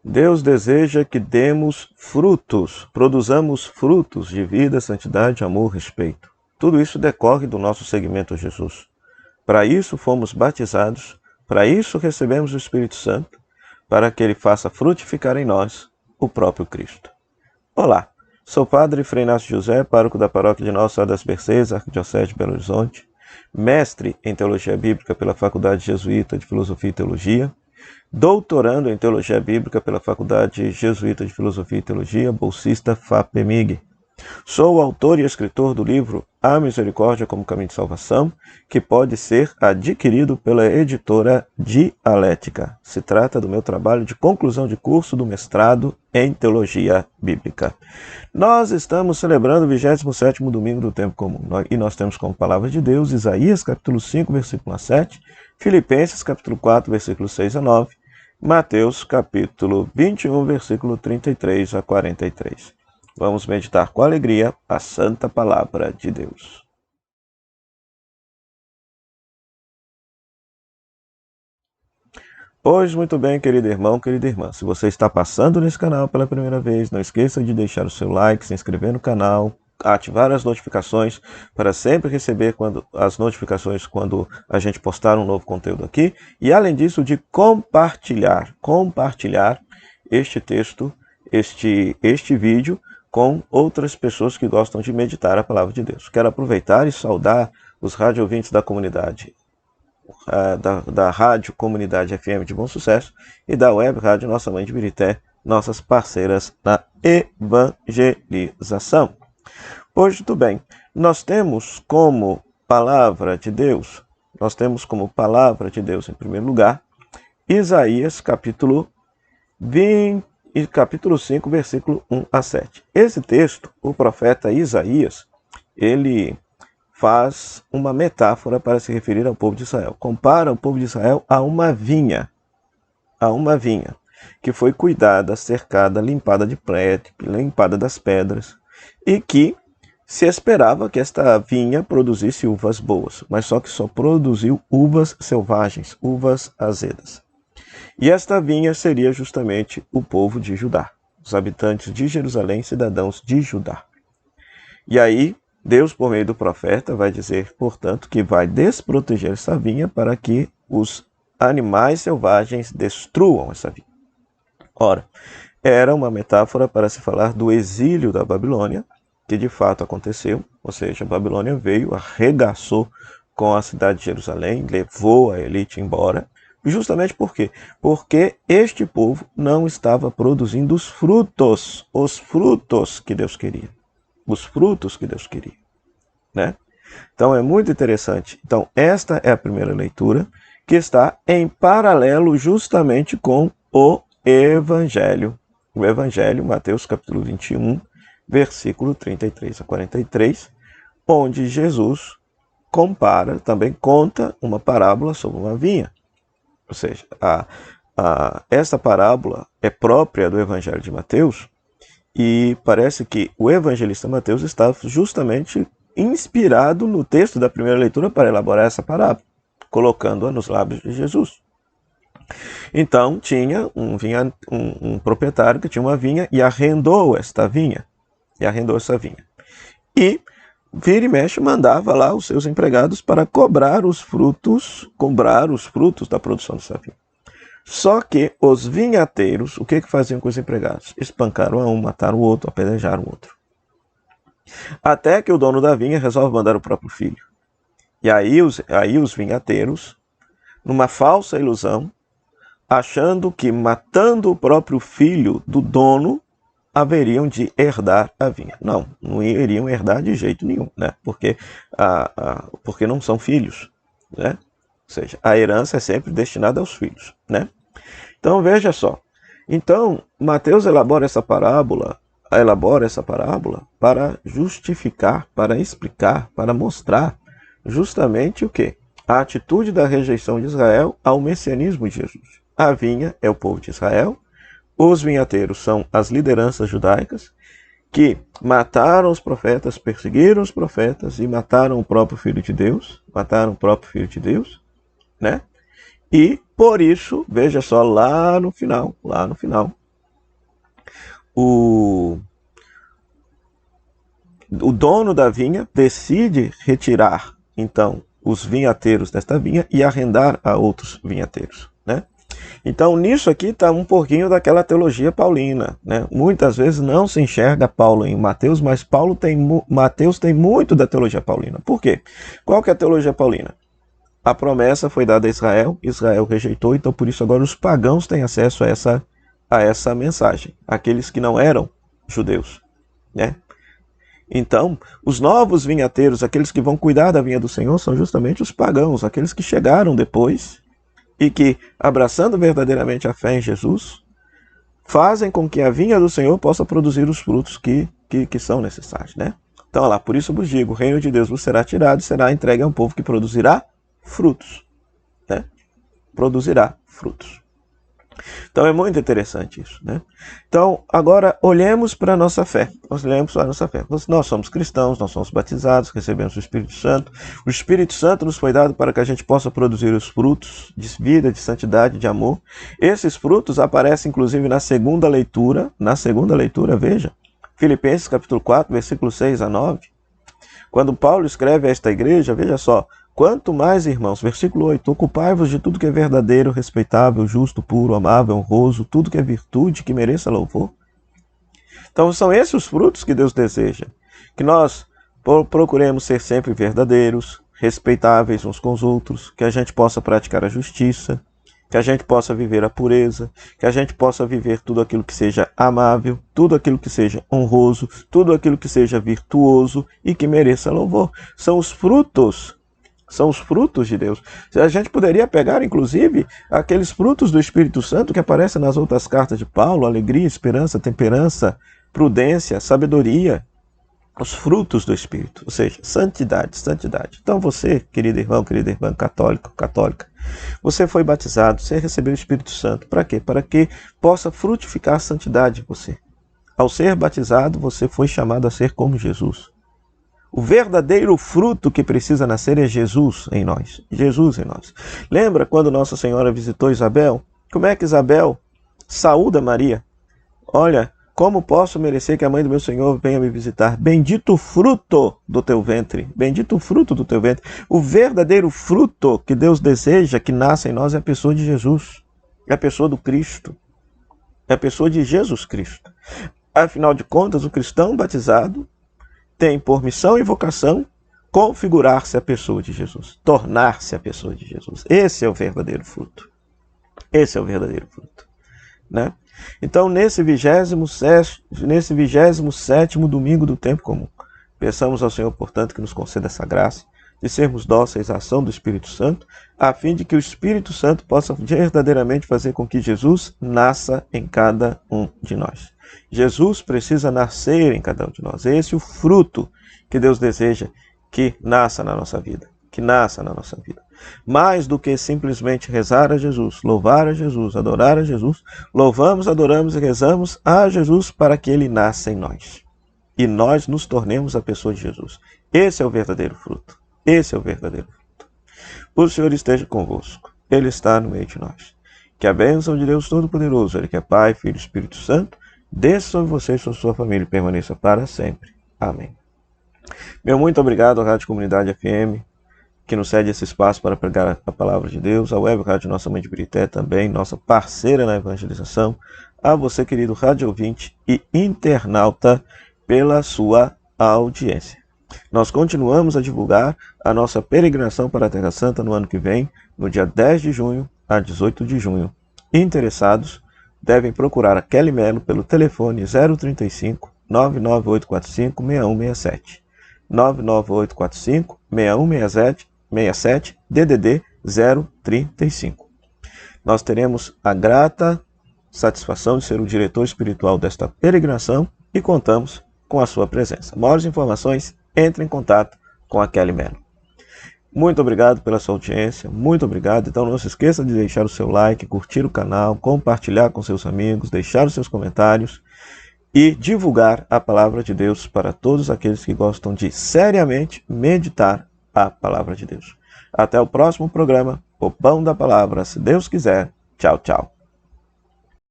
Deus deseja que demos frutos, produzamos frutos de vida, santidade, amor, respeito. Tudo isso decorre do nosso seguimento a Jesus. Para isso fomos batizados, para isso recebemos o Espírito Santo, para que ele faça frutificar em nós o próprio Cristo. Olá, sou o Padre Frei Inácio José, pároco da paróquia de Nossa Senhora das Mercês, Arquidiocese de Belo Horizonte, mestre em Teologia Bíblica pela Faculdade Jesuíta de Filosofia e Teologia, doutorando em Teologia Bíblica pela Faculdade Jesuíta de Filosofia e Teologia, bolsista FAPEMIG. Sou o autor e escritor do livro A Misericórdia como Caminho de Salvação, que pode ser adquirido pela editora Dialética. Se trata do meu trabalho de conclusão de curso do mestrado em Teologia Bíblica. Nós estamos celebrando o 27º domingo do tempo comum, e nós temos como palavra de Deus Isaías capítulo 5, versículo 1 a 7, Filipenses capítulo 4, versículo 6 a 9, Mateus capítulo 21, versículo 33 a 43. Vamos meditar com alegria a santa palavra de Deus. Pois muito bem, querido irmão, querida irmã, se você está passando nesse canal pela primeira vez, não esqueça de deixar o seu like, se inscrever no canal, ativar as notificações para sempre receber as notificações quando a gente postar um novo conteúdo aqui. E além disso, de compartilhar este texto, este vídeo, com outras pessoas que gostam de meditar a palavra de Deus. Quero aproveitar e saudar os rádio ouvintes da comunidade, da Rádio Comunidade FM de Bom Sucesso e da Web Rádio Nossa Mãe de Birité, nossas parceiras na evangelização. Pois muito bem, nós temos como palavra de Deus, em primeiro lugar, Isaías capítulo 5, versículo 1 a 7. Esse texto, o profeta Isaías, ele faz uma metáfora para se referir ao povo de Israel. Compara o povo de Israel a uma vinha, que foi cuidada, cercada, limpada de prédio, limpada das pedras, e que se esperava que esta vinha produzisse uvas boas, mas só que só produziu uvas selvagens, uvas azedas. E esta vinha seria justamente o povo de Judá, os habitantes de Jerusalém, cidadãos de Judá. E aí, Deus, por meio do profeta, vai dizer, portanto, que vai desproteger essa vinha para que os animais selvagens destruam essa vinha. Ora, era uma metáfora para se falar do exílio da Babilônia, que de fato aconteceu, ou seja, a Babilônia veio, arregaçou com a cidade de Jerusalém, levou a elite embora. Justamente por quê? Porque este povo não estava produzindo os frutos que Deus queria. Né? Então é muito interessante. Então esta é a primeira leitura, que está em paralelo justamente com o Evangelho. O Evangelho, Mateus capítulo 21, versículo 33 a 43, onde Jesus também conta uma parábola sobre uma vinha. Ou seja, esta parábola é própria do Evangelho de Mateus, e parece que o evangelista Mateus está justamente inspirado no texto da primeira leitura para elaborar essa parábola, colocando-a nos lábios de Jesus. Então, tinha um proprietário que tinha uma vinha e arrendou essa vinha. E vira e mexe, mandava lá os seus empregados para cobrar os frutos da produção dessa vinha. Só que os vinhateiros, o que faziam com os empregados? Espancaram um, mataram o outro, apedrejaram o outro. Até que o dono da vinha resolve mandar o próprio filho. E aí os vinhateiros, numa falsa ilusão, achando que matando o próprio filho do dono, haveriam de herdar a vinha. Não iriam herdar de jeito nenhum, né? Porque não são filhos, né? Ou seja, a herança é sempre destinada aos filhos, né? Então veja só. Então Mateus elabora essa parábola para justificar, para explicar, para mostrar justamente o quê? A atitude da rejeição de Israel ao messianismo de Jesus. A vinha é o povo de Israel. Os vinhateiros são as lideranças judaicas que mataram os profetas, perseguiram os profetas e mataram o próprio Filho de Deus, né? E por isso, veja só lá no final, o dono da vinha decide retirar, então, os vinhateiros desta vinha e arrendar a outros vinhateiros, né? Então, nisso aqui está um pouquinho daquela teologia paulina, né? Muitas vezes não se enxerga Paulo em Mateus, mas Mateus tem muito da teologia paulina. Por quê? Qual que é a teologia paulina? A promessa foi dada a Israel, Israel rejeitou, então por isso agora os pagãos têm acesso a essa mensagem, aqueles que não eram judeus, né? Então, os novos vinhateiros, aqueles que vão cuidar da vinha do Senhor, são justamente os pagãos, aqueles que chegaram depois e que, abraçando verdadeiramente a fé em Jesus, fazem com que a vinha do Senhor possa produzir os frutos que são necessários, né? Então, olha lá, por isso vos digo, o reino de Deus vos será tirado e será entregue a um povo que produzirá frutos, né? Produzirá frutos. Então é muito interessante isso, né? Então, agora olhemos para a nossa fé. Nós olhemos para a nossa fé. Nós somos cristãos, nós somos batizados, recebemos o Espírito Santo. O Espírito Santo nos foi dado para que a gente possa produzir os frutos de vida, de santidade, de amor. Esses frutos aparecem inclusive na segunda leitura. Na segunda leitura, veja, Filipenses capítulo 4, versículos 6 a 9. Quando Paulo escreve a esta igreja, veja só, quanto mais, irmãos, versículo 8, ocupai-vos de tudo que é verdadeiro, respeitável, justo, puro, amável, honroso, tudo que é virtude, que mereça louvor. Então são esses os frutos que Deus deseja, que nós procuremos ser sempre verdadeiros, respeitáveis uns com os outros, que a gente possa praticar a justiça, que a gente possa viver a pureza, que a gente possa viver tudo aquilo que seja amável, tudo aquilo que seja honroso, tudo aquilo que seja virtuoso e que mereça louvor. São os frutos de Deus. A gente poderia pegar, inclusive, aqueles frutos do Espírito Santo que aparecem nas outras cartas de Paulo, alegria, esperança, temperança, prudência, sabedoria, os frutos do Espírito, ou seja, santidade, santidade. Então você, querido irmão, querida irmã, católico, católica, você foi batizado, você recebeu o Espírito Santo. Para quê? Para que possa frutificar a santidade em você. Ao ser batizado, você foi chamado a ser como Jesus. O verdadeiro fruto que precisa nascer é Jesus em nós. Jesus em nós. Lembra quando Nossa Senhora visitou Isabel? Como é que Isabel saúda Maria? Olha, como posso merecer que a mãe do meu Senhor venha me visitar? Bendito o fruto do teu ventre. Bendito o fruto do teu ventre. O verdadeiro fruto que Deus deseja que nasça em nós é a pessoa de Jesus. É a pessoa do Cristo. É a pessoa de Jesus Cristo. Afinal de contas, o cristão batizado tem por missão e vocação configurar-se a pessoa de Jesus. Tornar-se a pessoa de Jesus. Esse é o verdadeiro fruto. Esse é o verdadeiro fruto, né? Então, nesse 27º domingo do tempo comum, peçamos ao Senhor, portanto, que nos conceda essa graça de sermos dóceis à ação do Espírito Santo, a fim de que o Espírito Santo possa verdadeiramente fazer com que Jesus nasça em cada um de nós. Jesus precisa nascer em cada um de nós. Esse é o fruto que Deus deseja que nasça na nossa vida. Que nasça na nossa vida. Mais do que simplesmente rezar a Jesus, louvar a Jesus, adorar a Jesus, louvamos, adoramos e rezamos a Jesus para que Ele nasça em nós. E nós nos tornemos a pessoa de Jesus. Esse é o verdadeiro fruto. Esse é o verdadeiro fruto. O Senhor esteja convosco. Ele está no meio de nós. Que a bênção de Deus Todo-Poderoso, Ele que é Pai, Filho e Espírito Santo, desça sobre você e sobre sua família e permaneça para sempre. Amém. Meu muito obrigado à Rádio Comunidade FM, que nos cede esse espaço para pregar a palavra de Deus, a Web Rádio Nossa Mãe de Birité também, nossa parceira na evangelização, a você, querido rádio ouvinte e internauta, pela sua audiência. Nós continuamos a divulgar a nossa peregrinação para a Terra Santa no ano que vem, no dia 10 de junho a 18 de junho. Interessados devem procurar a Kelly Mello pelo telefone 035 99845 6167. 99845 6167 DDD 035. Nós teremos a grata satisfação de ser o diretor espiritual desta peregrinação e contamos com a sua presença. Maiores informações, entre em contato com a Kelly Mello. Muito obrigado pela sua audiência, muito obrigado. Então não se esqueça de deixar o seu like, curtir o canal, compartilhar com seus amigos, deixar os seus comentários e divulgar a palavra de Deus para todos aqueles que gostam de seriamente meditar a palavra de Deus. Até o próximo programa, o Pão da Palavra, se Deus quiser. Tchau, tchau.